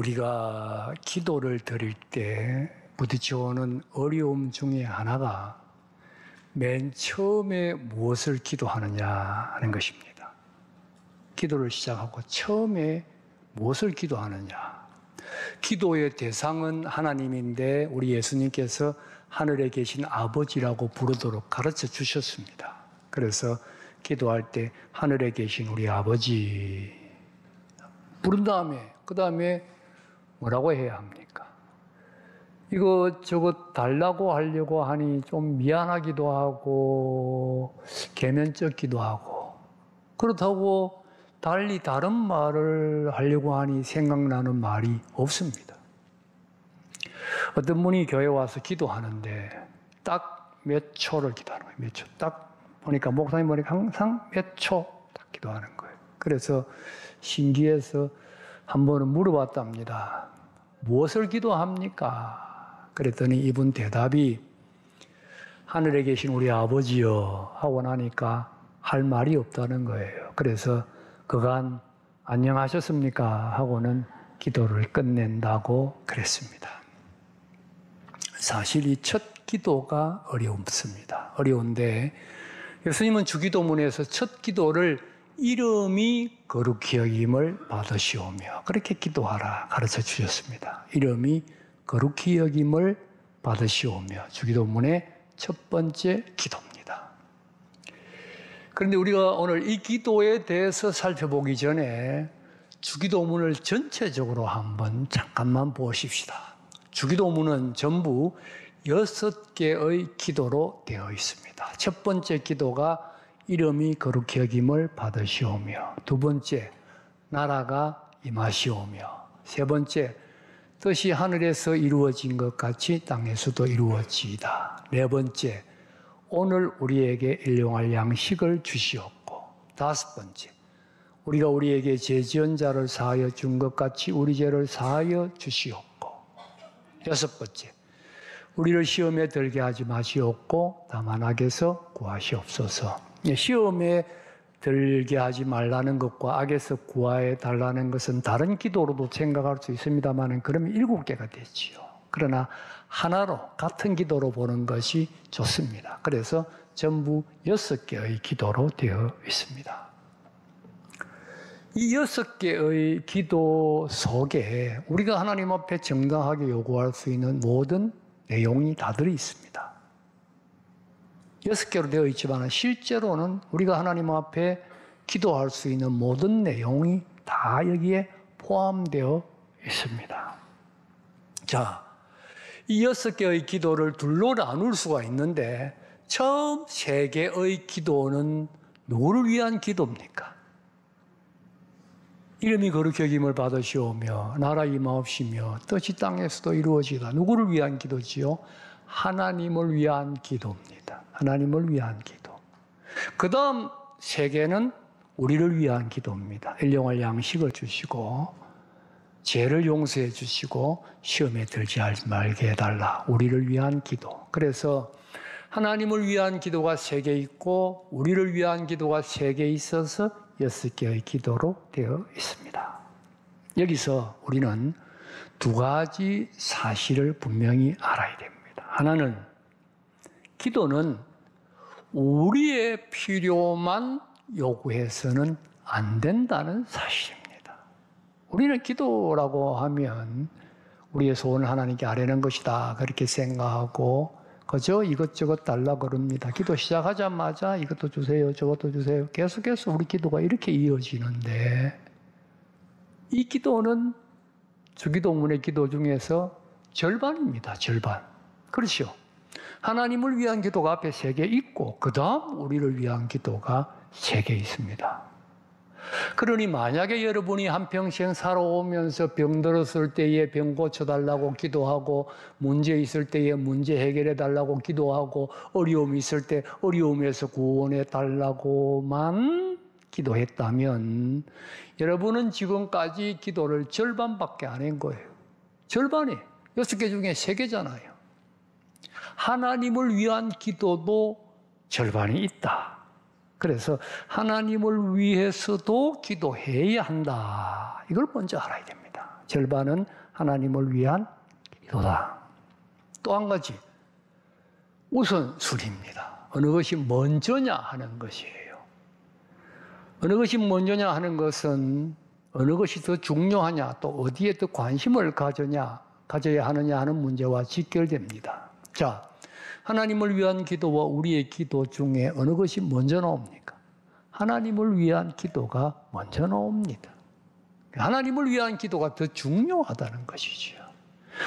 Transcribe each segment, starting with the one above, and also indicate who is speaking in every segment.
Speaker 1: 우리가 기도를 드릴 때 부딪혀오는 어려움 중에 하나가 맨 처음에 무엇을 기도하느냐 하는 것입니다. 기도를 시작하고 처음에 무엇을 기도하느냐. 기도의 대상은 하나님인데 우리 예수님께서 하늘에 계신 아버지라고 부르도록 가르쳐 주셨습니다. 그래서 기도할 때 하늘에 계신 우리 아버지 부른 다음에 그 다음에 뭐라고 해야 합니까? 이거 달라고 하려고 하니 좀 미안하기도 하고 계면쩍기도 하고 그렇다고 달리 다른 말을 하려고 하니 생각나는 말이 없습니다. 어떤 분이 교회 와서 기도하는데 딱 몇 초를 기도하는 거예요. 몇 초. 딱 보니까 목사님 보니까 항상 몇 초 딱 기도하는 거예요. 그래서 신기해서 한 번은 물어봤답니다. 무엇을 기도합니까? 그랬더니 이분 대답이 하늘에 계신 우리 아버지요 하고 나니까 할 말이 없다는 거예요. 그래서 그간 안녕하셨습니까? 하고는 기도를 끝낸다고 그랬습니다. 사실 이 첫 기도가 어렵습니다. 어려운데 예수님은 주기도문에서 첫 기도를 이름이 거룩히 여김을 받으시오며 그렇게 기도하라 가르쳐 주셨습니다. 이름이 거룩히 여김을 받으시오며 주기도문의 첫 번째 기도입니다. 그런데 우리가 오늘 이 기도에 대해서 살펴보기 전에 주기도문을 전체적으로 한번 잠깐만 보십시다. 주기도문은 전부 6개의 기도로 되어 있습니다. 첫 번째 기도가 이름이 거룩히 여김을 받으시오며, 두 번째 나라가 임하시오며, 세 번째 뜻이 하늘에서 이루어진 것 같이 땅에서도 이루어지이다. 네 번째 오늘 우리에게 일용할 양식을 주시옵고, 다섯 번째 우리가 우리에게 죄 지은 자를 사하여 준 것 같이 우리 죄를 사하여 주시옵고, 여섯 번째 우리를 시험에 들게 하지 마시옵고 다만 악에서 구하시옵소서. 시험에 들게 하지 말라는 것과 악에서 구하여 달라는 것은 다른 기도로도 생각할 수 있습니다만 그러면 7개가 되지요. 그러나 하나로 같은 기도로 보는 것이 좋습니다. 그래서 전부 6개의 기도로 되어 있습니다. 이 6개의 기도 속에 우리가 하나님 앞에 정당하게 요구할 수 있는 모든 내용이 다 들어 있습니다. 6개로 되어 있지만 실제로는 우리가 하나님 앞에 기도할 수 있는 모든 내용이 다 여기에 포함되어 있습니다. 자, 이 6개의 기도를 둘로 나눌 수가 있는데 처음 3개의 기도는 누구를 위한 기도입니까? 이름이 거룩히 여김을 받으시오며 나라 임하옵시며 뜻이 땅에서도 이루어지다. 누구를 위한 기도지요? 하나님을 위한 기도입니다. 하나님을 위한 기도. 그 다음 3개는 우리를 위한 기도입니다. 일용할 양식을 주시고 죄를 용서해 주시고 시험에 들지 말게 해달라. 우리를 위한 기도. 그래서 하나님을 위한 기도가 3개 있고 우리를 위한 기도가 3개 있어서 6개의 기도로 되어 있습니다. 여기서 우리는 2가지 사실을 분명히 알아야 됩니다. 하나는 기도는 우리의 필요만 요구해서는 안 된다는 사실입니다. 우리는 기도라고 하면 우리의 소원을 하나님께 아뢰는 것이다 그렇게 생각하고 그저 이것저것 달라 그럽니다. 기도 시작하자마자 이것도 주세요, 저것도 주세요. 계속해서 우리 기도가 이렇게 이어지는데 이 기도는 주기도문의 기도 중에서 절반입니다. 절반. 그렇죠? 하나님을 위한 기도가 앞에 3개 있고 그 다음 우리를 위한 기도가 3개 있습니다. 그러니 만약에 여러분이 한평생 살아오면서 병들었을 때에 병 고쳐달라고 기도하고 문제 있을 때에 문제 해결해 달라고 기도하고 어려움이 있을 때 어려움에서 구원해 달라고만 기도했다면 여러분은 지금까지 기도를 절반밖에 안 한 거예요. 절반이 6개 중에 3개잖아요. 하나님을 위한 기도도 절반이 있다. 그래서 하나님을 위해서도 기도해야 한다. 이걸 먼저 알아야 됩니다. 절반은 하나님을 위한 기도다. 또 한 가지, 우선순위입니다. 어느 것이 먼저냐 하는 것이에요. 어느 것이 먼저냐 하는 것은 어느 것이 더 중요하냐, 또 어디에 더 관심을 가져야 하느냐 하는 문제와 직결됩니다. 자, 하나님을 위한 기도와 우리의 기도 중에 어느 것이 먼저 나옵니까? 하나님을 위한 기도가 먼저 나옵니다. 하나님을 위한 기도가 더 중요하다는 것이죠.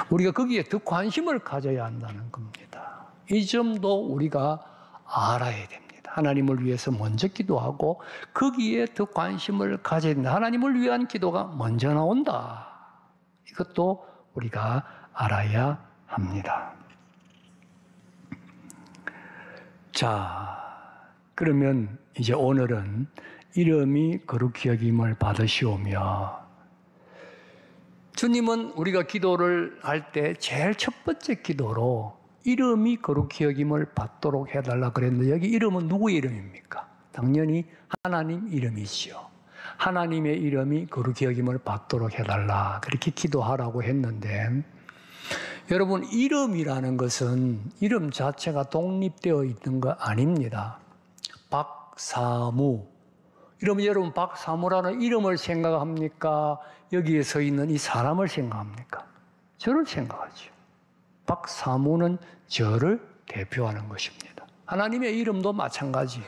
Speaker 1: 우리가 거기에 더 관심을 가져야 한다는 겁니다. 이 점도 우리가 알아야 됩니다. 하나님을 위해서 먼저 기도하고 거기에 더 관심을 가져야 된다. 하나님을 위한 기도가 먼저 나온다. 이것도 우리가 알아야 합니다. 자, 그러면 이제 오늘은 이름이 거룩히 여김을 받으시오며, 주님은 우리가 기도를 할 때 제일 첫 번째 기도로 이름이 거룩히 여김을 받도록 해달라 그랬는데, 여기 이름은 누구의 이름입니까? 당연히 하나님 이름이지요. 하나님의 이름이 거룩히 여김을 받도록 해달라, 그렇게 기도하라고 했는데, 여러분, 이름이라는 것은 이름 자체가 독립되어 있는 거 아닙니다. 박사무, 이러면 여러분 박사무라는 이름을 생각합니까? 여기에 서 있는 이 사람을 생각합니까? 저를 생각하죠. 박사무는 저를 대표하는 것입니다. 하나님의 이름도 마찬가지.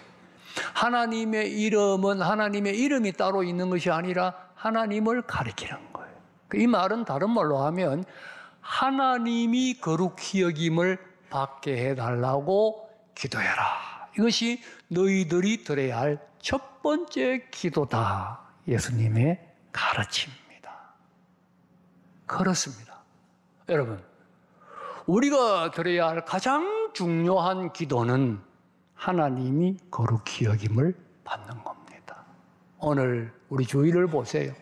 Speaker 1: 하나님의 이름은 하나님의 이름이 따로 있는 것이 아니라 하나님을 가리키는 거예요. 이 말은 다른 말로 하면 하나님이 거룩히 여김을 받게 해달라고 기도해라. 이것이 너희들이 드려야 할 첫 번째 기도다. 예수님의 가르침입니다. 그렇습니다. 여러분, 우리가 드려야 할 가장 중요한 기도는 하나님이 거룩히 여김을 받는 겁니다. 오늘 우리 주위를 보세요.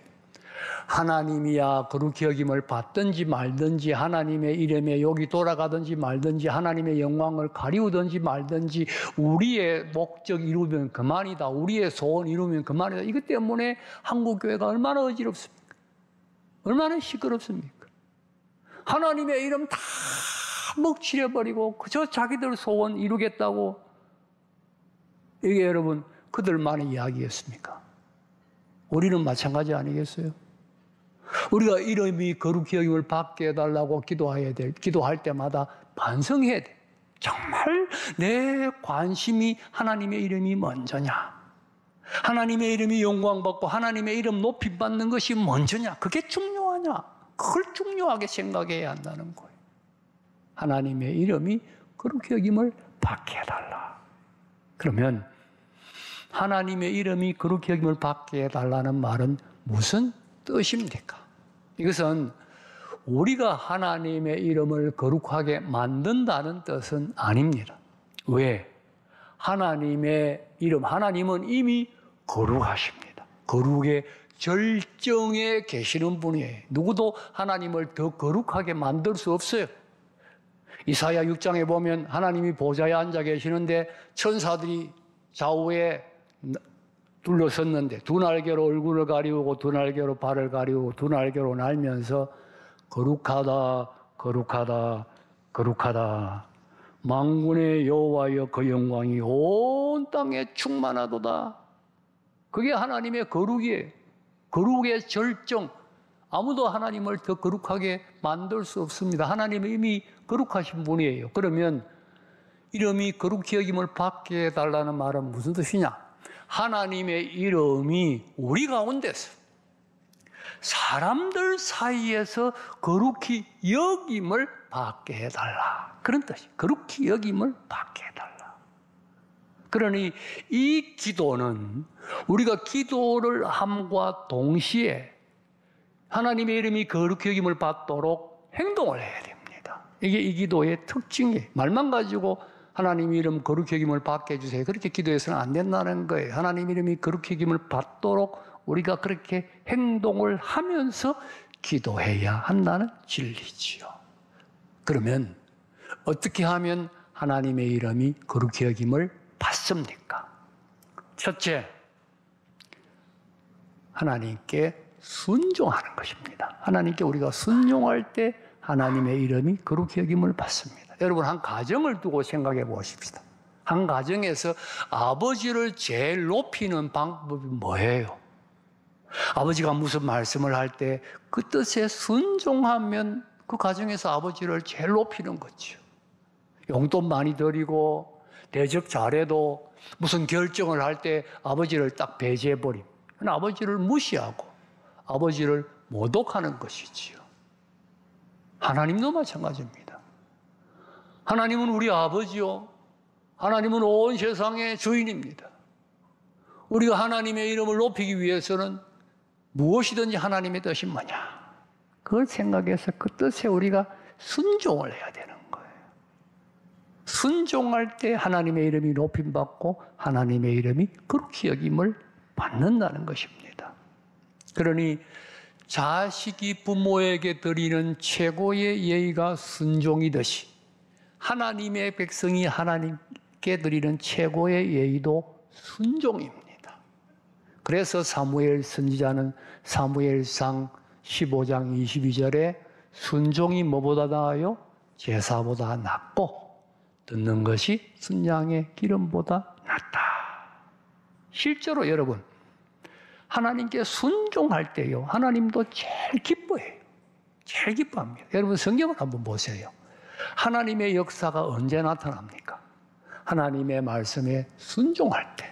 Speaker 1: 하나님이야 거룩히 여김을 받든지 말든지, 하나님의 이름에 욕이 돌아가든지 말든지, 하나님의 영광을 가리우든지 말든지, 우리의 목적 이루면 그만이다, 우리의 소원 이루면 그만이다. 이것 때문에 한국교회가 얼마나 어지럽습니까? 얼마나 시끄럽습니까? 하나님의 이름 다 먹칠해버리고 그저 자기들 소원 이루겠다고, 이게 여러분 그들만의 이야기였습니까? 우리는 마찬가지 아니겠어요? 우리가 이름이 거룩히 여김을 받게 해달라고 기도할 때마다 반성해야 돼. 정말 내 관심이 하나님의 이름이 먼저냐? 하나님의 이름이 영광받고 하나님의 이름 높이 받는 것이 먼저냐? 그게 중요하냐? 그걸 중요하게 생각해야 한다는 거예요. 하나님의 이름이 거룩히 여김을 받게 해달라. 그러면 하나님의 이름이 거룩히 여김을 받게 해달라는 말은 무슨 뜻입니까? 이것은 우리가 하나님의 이름을 거룩하게 만든다는 뜻은 아닙니다. 왜? 하나님의 이름, 하나님은 이미 거룩하십니다. 거룩의 절정에 계시는 분이에요. 누구도 하나님을 더 거룩하게 만들 수 없어요. 이사야 6장에 보면 하나님이 보좌에 앉아 계시는데 천사들이 좌우에 둘러섰는데 두 날개로 얼굴을 가리우고 두 날개로 발을 가리우고 두 날개로 날면서 거룩하다, 거룩하다, 거룩하다. 만군의 여호와여 그 영광이 온 땅에 충만하도다. 그게 하나님의 거룩이에요. 거룩의 절정. 아무도 하나님을 더 거룩하게 만들 수 없습니다. 하나님은 이미 거룩하신 분이에요. 그러면 이름이 거룩히 여김을 받게 해달라는 말은 무슨 뜻이냐? 하나님의 이름이 우리 가운데서 사람들 사이에서 거룩히 여김을 받게 해달라. 그런 뜻이 거룩히 여김을 받게 해달라. 그러니 이 기도는 우리가 기도를 함과 동시에 하나님의 이름이 거룩히 여김을 받도록 행동을 해야 됩니다. 이게 이 기도의 특징이에요. 말만 가지고 하나님 이름 거룩히 여김을 받게 해주세요, 그렇게 기도해서는 안 된다는 거예요. 하나님 이름이 거룩히 여김을 받도록 우리가 그렇게 행동을 하면서 기도해야 한다는 진리지요. 그러면 어떻게 하면 하나님의 이름이 거룩히 여김을 받습니까? 첫째, 하나님께 순종하는 것입니다. 하나님께 우리가 순종할 때 하나님의 이름이 거룩히 여김을 받습니다. 여러분, 한 가정을 두고 생각해 보십시다. 한 가정에서 아버지를 제일 높이는 방법이 뭐예요? 아버지가 무슨 말씀을 할 때 그 뜻에 순종하면 그 가정에서 아버지를 제일 높이는 거죠. 용돈 많이 드리고 대접 잘해도 무슨 결정을 할 때 아버지를 딱 배제해버림. 아버지를 무시하고 아버지를 모독하는 것이지요. 하나님도 마찬가지입니다. 하나님은 우리 아버지요. 하나님은 온 세상의 주인입니다. 우리가 하나님의 이름을 높이기 위해서는 무엇이든지 하나님의 뜻이 뭐냐, 그걸 생각해서 그 뜻에 우리가 순종을 해야 되는 거예요. 순종할 때 하나님의 이름이 높임받고 하나님의 이름이 거룩히 여김을 받는다는 것입니다. 그러니 자식이 부모에게 드리는 최고의 예의가 순종이듯이 하나님의 백성이 하나님께 드리는 최고의 예의도 순종입니다. 그래서 사무엘 선지자는 사무엘상 15장 22절에 순종이 뭐보다 나아요? 제사보다 낫고 듣는 것이 순양의 기름보다 낫다. 실제로 여러분, 하나님께 순종할 때요, 하나님도 제일 기뻐해요. 제일 기뻐합니다. 여러분, 성경을 한번 보세요. 하나님의 역사가 언제 나타납니까? 하나님의 말씀에 순종할 때.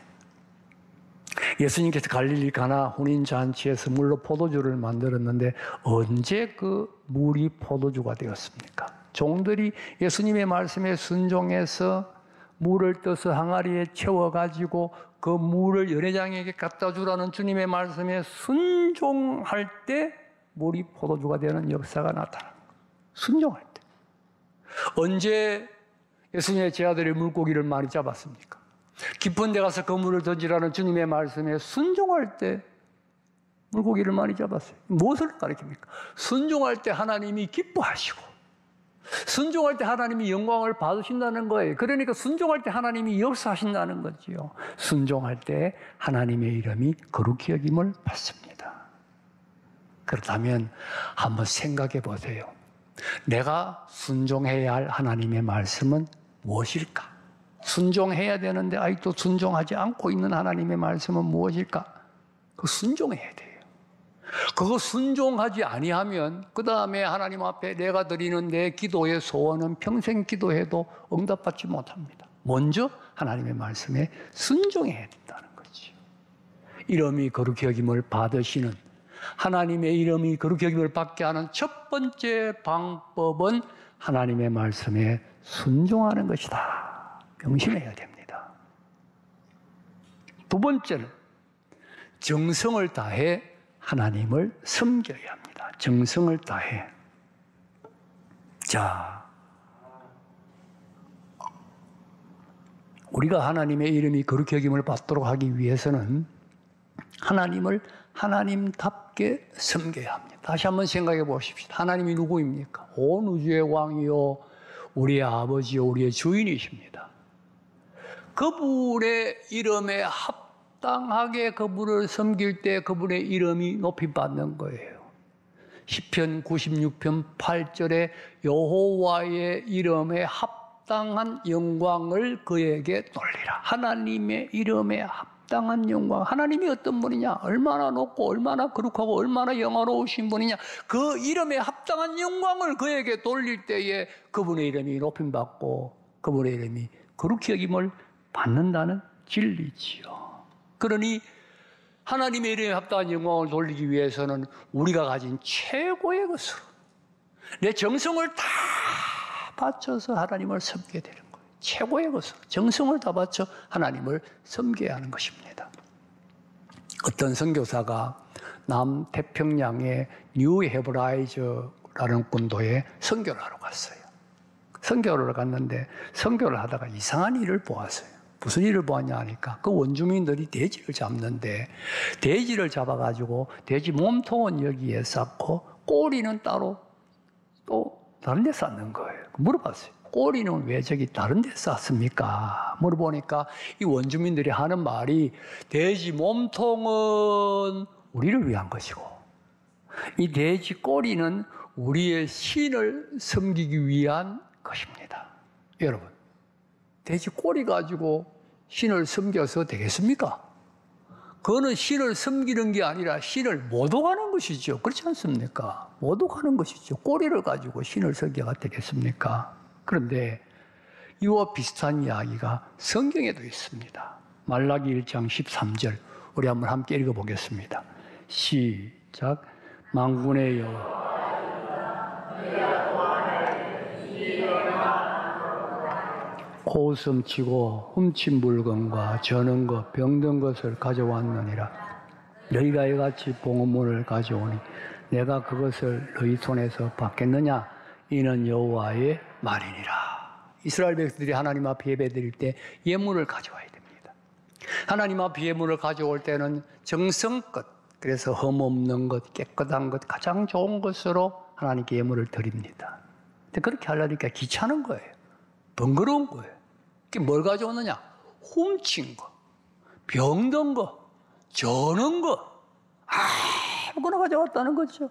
Speaker 1: 예수님께서 갈릴리 가나 혼인잔치에서 물로 포도주를 만들었는데 언제 그 물이 포도주가 되었습니까? 종들이 예수님의 말씀에 순종해서 물을 떠서 항아리에 채워가지고 그 물을 연회장에게 갖다 주라는 주님의 말씀에 순종할 때 물이 포도주가 되는 역사가 나타납니다. 순종할 때. 언제 예수님의 제자들이 물고기를 많이 잡았습니까? 깊은 데 가서 그물을 던지라는 주님의 말씀에 순종할 때 물고기를 많이 잡았어요. 무엇을 가리킵니까? 순종할 때 하나님이 기뻐하시고 순종할 때 하나님이 영광을 받으신다는 거예요. 그러니까 순종할 때 하나님이 역사하신다는 거지요. 순종할 때 하나님의 이름이 거룩히 여김을 받습니다. 그렇다면 한번 생각해 보세요. 내가 순종해야 할 하나님의 말씀은 무엇일까? 순종해야 되는데 아직도 순종하지 않고 있는 하나님의 말씀은 무엇일까? 그거 순종해야 돼요. 그거 순종하지 아니하면 그 다음에 하나님 앞에 내가 드리는 내 기도의 소원은 평생 기도해도 응답받지 못합니다. 먼저 하나님의 말씀에 순종해야 된다는 거죠. 이름이 거룩히 여김을 받으시는, 하나님의 이름이 거룩히 여김을 받게 하는 첫 번째 방법은 하나님의 말씀에 순종하는 것이다. 명심해야 됩니다. 두 번째는 정성을 다해 하나님을 섬겨야 합니다. 정성을 다해. 자, 우리가 하나님의 이름이 거룩히 여김을 받도록 하기 위해서는 하나님을 하나님답게 섬겨야 합니다. 다시 한번 생각해 보십시다. 하나님이 누구입니까? 온 우주의 왕이요, 우리의 아버지요, 우리의 주인이십니다. 그분의 이름에 합당하게 그분을 섬길 때 그분의 이름이 높이 받는 거예요. 시편 96편 8절에 여호와의 이름에 합당한 영광을 그에게 돌리라. 하나님의 이름에 합당한 영광. 하나님이 어떤 분이냐? 얼마나 높고 얼마나 거룩하고 얼마나 영화로우신 분이냐? 그 이름에 합당한 영광을 그에게 돌릴 때에 그분의 이름이 높임받고 그분의 이름이 거룩히 여김을 받는다는 진리지요. 그러니 하나님의 이름에 합당한 영광을 돌리기 위해서는 우리가 가진 최고의 것으로 내 정성을 다 바쳐서 하나님을 섬겨야 되는 거예요. 최고의 것으로 정성을 다 바쳐 하나님을 섬겨야 하는 것입니다. 어떤 선교사가 남태평양의 뉴 헤브라이즈라는 군도에 선교를 하러 갔어요. 선교를 갔는데 선교를 하다가 이상한 일을 보았어요. 무슨 일을 보았냐 하니까 그 원주민들이 돼지를 잡는데 돼지를 잡아가지고 돼지 몸통은 여기에 쌓고 꼬리는 따로 또 다른 데 쌓는 거예요. 물어봤어요. 꼬리는 왜 저기 다른 데 쌓습니까? 물어보니까 이 원주민들이 하는 말이 돼지 몸통은 우리를 위한 것이고 이 돼지 꼬리는 우리의 신을 섬기기 위한 것입니다. 여러분, 돼지 꼬리 가지고 신을 섬겨서 되겠습니까? 그거는 신을 섬기는 게 아니라 신을 모독하는 것이죠. 그렇지 않습니까? 모독하는 것이죠. 꼬리를 가지고 신을 섬겨가 되겠습니까? 그런데 이와 비슷한 이야기가 성경에도 있습니다. 말라기 1장 13절 우리 한번 함께 읽어보겠습니다. 시작. 만군의 여호와 고슴치고 훔친 물건과 저는 것 병든 것을 가져왔느니라. 너희가 이같이 봉헌물을 가져오니 내가 그것을 너희 손에서 받겠느냐? 이는 여호와의 말이니라. 이스라엘 백성들이 하나님 앞에 예배드릴 때 예물을 가져와야 됩니다. 하나님 앞에 예물을 가져올 때는 정성껏, 그래서 흠없는 것, 깨끗한 것, 가장 좋은 것으로 하나님께 예물을 드립니다. 근데 그렇게 하려니까 귀찮은 거예요. 번거로운 거예요. 뭘 가져오느냐? 훔친 거, 병든 거, 저는 거, 아무거나 가져왔다는 거죠.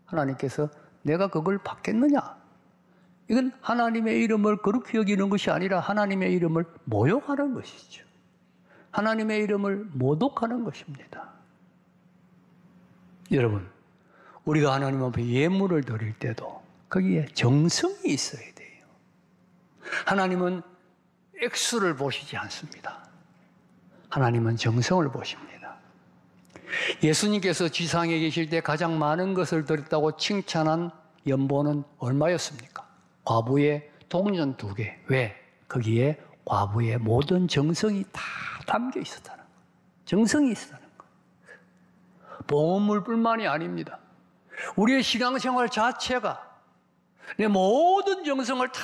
Speaker 1: 하나님께서 내가 그걸 받겠느냐? 이건 하나님의 이름을 거룩히 여기는 것이 아니라 하나님의 이름을 모욕하는 것이죠. 하나님의 이름을 모독하는 것입니다. 여러분, 우리가 하나님 앞에 예물을 드릴 때도 거기에 정성이 있어야 돼요. 하나님은 액수를 보시지 않습니다. 하나님은 정성을 보십니다. 예수님께서 지상에 계실 때 가장 많은 것을 드렸다고 칭찬한 연보는 얼마였습니까? 과부의 동전 2개. 왜? 거기에 과부의 모든 정성이 다 담겨 있었다는 거예요. 정성이 있었다는 거예요. 봉헌물뿐만이 아닙니다. 우리의 신앙생활 자체가 내 모든 정성을 다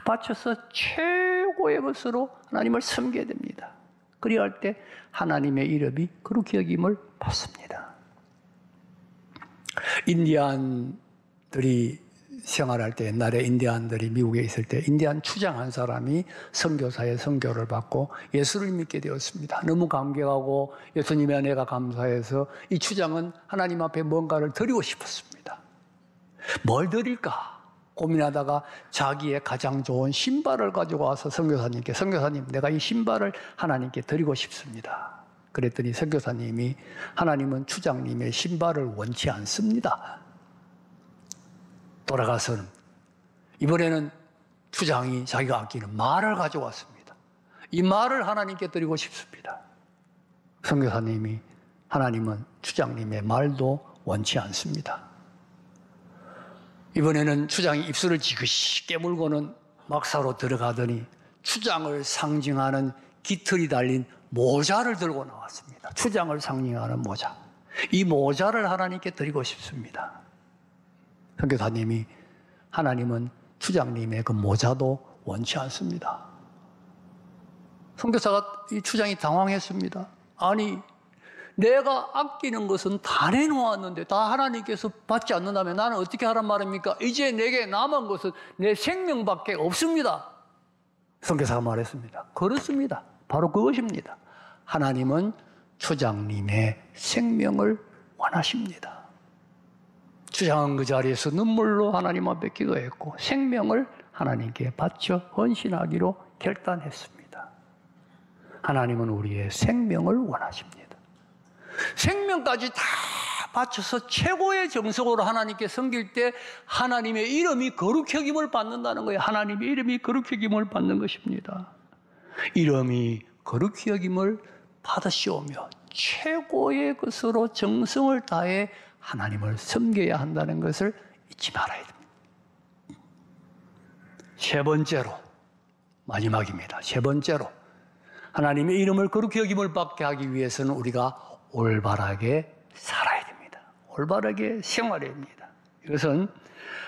Speaker 1: 바쳐서 최고의 것으로 하나님을 섬겨야 됩니다. 그리야 할 때 하나님의 이름이 그렇게 여김을 받습니다. 인디안들이 생활할 때, 옛날에 인디안들이 미국에 있을 때 인디안 추장 한 사람이 선교사의 선교를 받고 예수를 믿게 되었습니다. 너무 감격하고 예수님의 은혜가 감사해서 이 추장은 하나님 앞에 뭔가를 드리고 싶었습니다. 뭘 드릴까 고민하다가 자기의 가장 좋은 신발을 가지고 와서 선교사님께, 선교사님, 내가 이 신발을 하나님께 드리고 싶습니다. 그랬더니 선교사님이, 하나님은 추장님의 신발을 원치 않습니다. 돌아가서는 이번에는 추장이 자기가 아끼는 말을 가져왔습니다. 이 말을 하나님께 드리고 싶습니다. 선교사님이, 하나님은 추장님의 말도 원치 않습니다. 이번에는 추장이 입술을 지그시 깨물고는 막사로 들어가더니 추장을 상징하는 깃털이 달린 모자를 들고 나왔습니다. 추장을 상징하는 모자. 이 모자를 하나님께 드리고 싶습니다. 선교사님이, 하나님은 추장님의 그 모자도 원치 않습니다. 선교사가, 이 추장이 당황했습니다. 아니, 내가 아끼는 것은 다 내놓았는데 다 하나님께서 받지 않는다면 나는 어떻게 하란 말입니까? 이제 내게 남은 것은 내 생명밖에 없습니다. 선교사가 말했습니다. 그렇습니다. 바로 그것입니다. 하나님은 추장님의 생명을 원하십니다. 추장은 그 자리에서 눈물로 하나님 앞에 기도했고 생명을 하나님께 바쳐 헌신하기로 결단했습니다. 하나님은 우리의 생명을 원하십니다. 생명까지 다 바쳐서 최고의 정성으로 하나님께 섬길 때 하나님의 이름이 거룩히 여김을 받는다는 거예요. 하나님의 이름이 거룩히 여김을 받는 것입니다. 이름이 거룩히 여김을 받으시오며 최고의 것으로 정성을 다해 하나님을 섬겨야 한다는 것을 잊지 말아야 됩니다. 세 번째로, 마지막입니다. 세 번째로, 하나님의 이름을 거룩히 여김을 받게 하기 위해서는 우리가 올바르게 살아야 됩니다. 올바르게 생활해야 됩니다. 이것은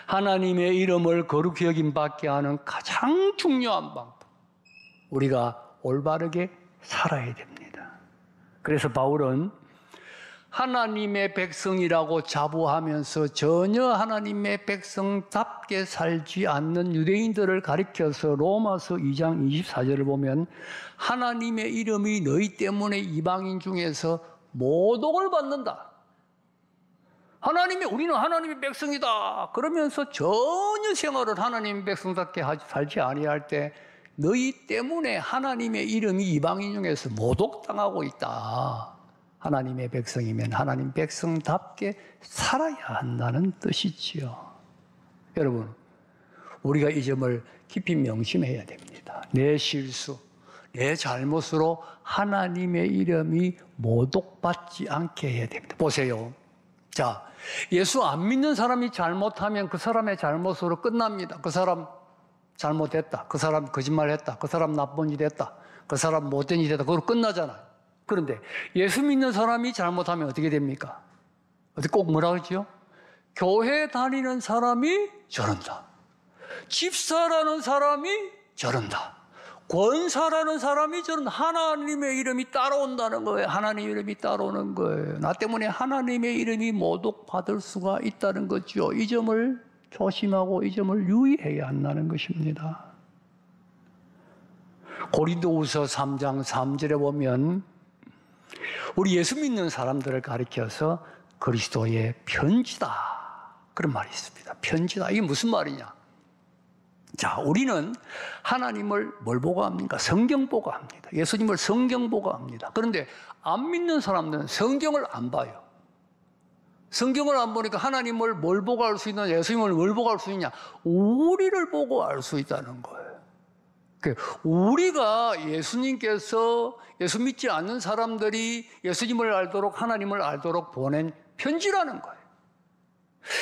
Speaker 1: 하나님의 이름을 거룩히 여김 받게 하는 가장 중요한 방법. 우리가 올바르게 살아야 됩니다. 그래서 바울은 하나님의 백성이라고 자부하면서 전혀 하나님의 백성답게 살지 않는 유대인들을 가리켜서 로마서 2장 24절을 보면 하나님의 이름이 너희 때문에 이방인 중에서 모독을 받는다. 우리는 하나님의 백성이다. 그러면서 전혀 생활을 하나님의 백성답게 살지 아니할 때 너희 때문에 하나님의 이름이 이방인 중에서 모독당하고 있다. 하나님의 백성이면 하나님 백성답게 살아야 한다는 뜻이지요. 여러분, 우리가 이 점을 깊이 명심해야 됩니다. 내 실수, 내 잘못으로 하나님의 이름이 모독받지 않게 해야 됩니다. 보세요. 자, 예수 안 믿는 사람이 잘못하면 그 사람의 잘못으로 끝납니다. 그 사람 잘못했다. 그 사람 거짓말했다. 그 사람 나쁜 짓 했다. 그 사람 못된 짓 했다. 그걸로 끝나잖아요. 그런데 예수 믿는 사람이 잘못하면 어떻게 됩니까? 어떻게 꼭 뭐라 그러지요? 교회 다니는 사람이 저런다. 집사라는 사람이 저런다. 권사라는 사람이 저런다. 하나님의 이름이 따라온다는 거예요. 하나님의 이름이 따라오는 거예요. 나 때문에 하나님의 이름이 모독받을 수가 있다는 거죠. 이 점을 조심하고 이 점을 유의해야 한다는 것입니다. 고린도후서 3장 3절에 보면 우리 예수 믿는 사람들을 가리켜서 그리스도의 편지다. 그런 말이 있습니다. 편지다. 이게 무슨 말이냐? 자, 우리는 하나님을 뭘 보고 합니까? 성경 보고 합니다. 예수님을 성경 보고 합니다. 그런데 안 믿는 사람들은 성경을 안 봐요. 성경을 안 보니까 하나님을 뭘 보고 알 수 있느냐? 예수님을 뭘 보고 알 수 있냐? 우리를 보고 알 수 있다는 거예요. 우리가 예수님께서 예수 믿지 않는 사람들이 예수님을 알도록 하나님을 알도록 보낸 편지라는 거예요.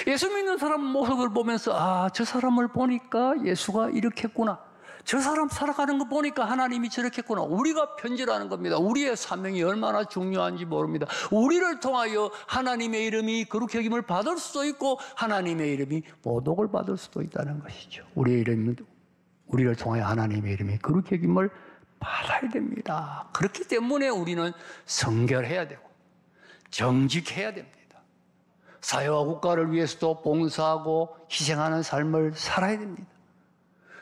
Speaker 1: 예수 믿는 사람 모습을 보면서 저 사람을 보니까 예수가 이렇게 했구나. 저 사람 살아가는 거 보니까 하나님이 저렇게 했구나. 우리가 편지라는 겁니다. 우리의 사명이 얼마나 중요한지 모릅니다. 우리를 통하여 하나님의 이름이 거룩히 여김을 받을 수도 있고 하나님의 이름이 모독을 받을 수도 있다는 것이죠. 우리를 통하여 하나님의 이름이 거룩히 여김을 받아야 됩니다. 그렇기 때문에 우리는 성결해야 되고 정직해야 됩니다. 사회와 국가를 위해서도 봉사하고 희생하는 삶을 살아야 됩니다.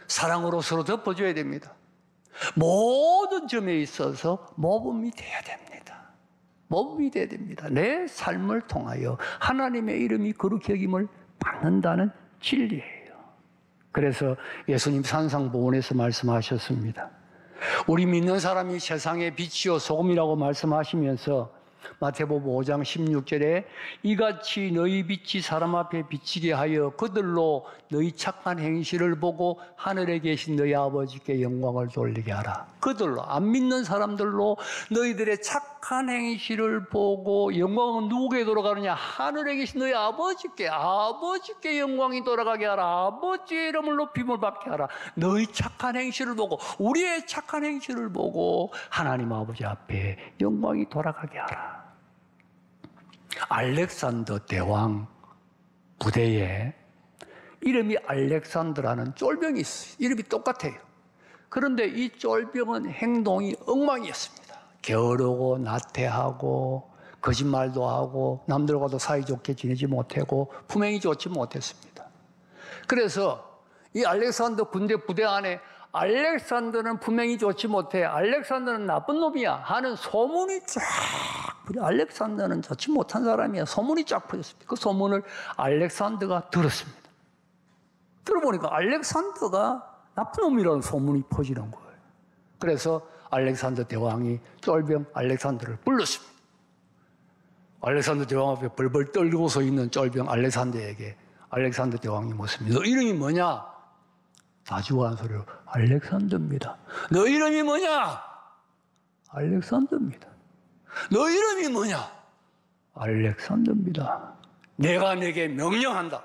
Speaker 1: 사랑으로 서로 덮어줘야 됩니다. 모든 점에 있어서 모범이 돼야 됩니다. 모범이 돼야 됩니다. 내 삶을 통하여 하나님의 이름이 거룩히 여김을 받는다는 진리예요. 그래서 예수님 산상보훈에서 말씀하셨습니다. 우리 믿는 사람이 세상의 빛이요 소금이라고 말씀하시면서 마태복음 5장 16절에 이같이 너희 빛이 사람 앞에 비치게 하여 그들로 너희 착한 행실을 보고 하늘에 계신 너희 아버지께 영광을 돌리게 하라. 그들로, 안 믿는 사람들로 너희들의 착한 행실을 보고 영광은 누구에게 돌아가느냐? 하늘에 계신 너희 아버지께 영광이 돌아가게 하라. 아버지의 이름을 높임을 받게 하라. 너희 착한 행실을 보고, 우리의 착한 행실을 보고 하나님 아버지 앞에 영광이 돌아가게 하라. 알렉산더 대왕 부대에 이름이 알렉산더라는 쫄병이 있어요. 이름이 똑같아요. 그런데 이 쫄병은 행동이 엉망이었습니다. 게으르고 나태하고 거짓말도 하고 남들과도 사이좋게 지내지 못하고 품행이 좋지 못했습니다. 그래서 이 알렉산더 군대 부대 안에 알렉산더는 품행이 좋지 못해, 알렉산더는 나쁜 놈이야 하는 소문이 쫙 퍼져. 알렉산더는 좋지 못한 사람이야. 소문이 쫙 퍼졌습니다. 그 소문을 알렉산더가 들었습니다. 들어보니까 알렉산더가 나쁜 놈이라는 소문이 퍼지는 거예요. 그래서 알렉산더 대왕이 쫄병 알렉산더를 불렀습니다. 알렉산더 대왕 앞에 벌벌 떨고서 있는 쫄병 알렉산더에게 알렉산더 대왕이 묻습니다. 너 이름이 뭐냐? 다 죽어가는 소리로 알렉산더입니다. 너 이름이 뭐냐? 알렉산더입니다. 너 이름이 뭐냐? 알렉산더입니다. 내가 내게 명령한다.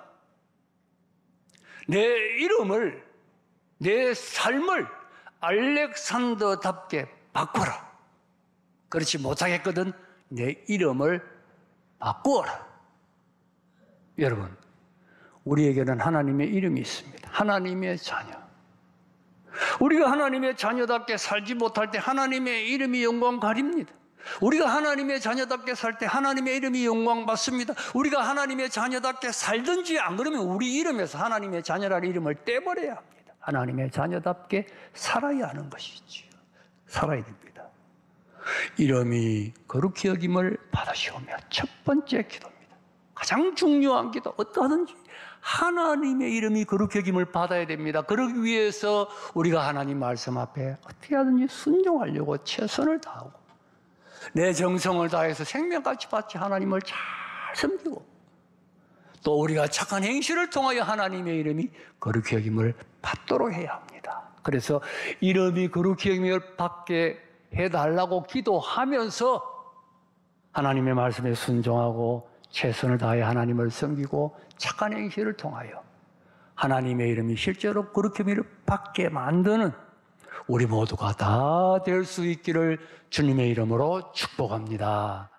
Speaker 1: 내 이름을, 내 삶을 알렉산더답게 바꿔라. 그렇지 못하겠거든 내 이름을 바꾸어라. 여러분, 우리에게는 하나님의 이름이 있습니다. 하나님의 자녀. 우리가 하나님의 자녀답게 살지 못할 때 하나님의 이름이 영광 가립니다. 우리가 하나님의 자녀답게 살 때 하나님의 이름이 영광 받습니다. 우리가 하나님의 자녀답게 살든지 안 그러면 우리 이름에서 하나님의 자녀라는 이름을 떼버려야 합니다. 하나님의 자녀답게 살아야 하는 것이지요. 살아야 됩니다. 이름이 거룩히 여김을 받으시오며 첫 번째 기도입니다. 가장 가장 중요한 기도, 어떠하든지 하나님의 이름이 거룩히 여김을 받아야 됩니다. 그러기 위해서 우리가 하나님 말씀 앞에 어떻게 하든지 순종하려고 최선을 다하고 내 정성을 다해서 생명같이 바치 하나님을 잘 섬기고 또 우리가 착한 행실을 통하여 하나님의 이름이 거룩히 여김을 받도록 해야 합니다. 그래서 이름이 거룩히 여김을 받게 해달라고 기도하면서 하나님의 말씀에 순종하고 최선을 다해 하나님을 섬기고 착한 행실을 통하여 하나님의 이름이 실제로 거룩히 여김을 받게 만드는 우리 모두가 다 될 수 있기를 주님의 이름으로 축복합니다.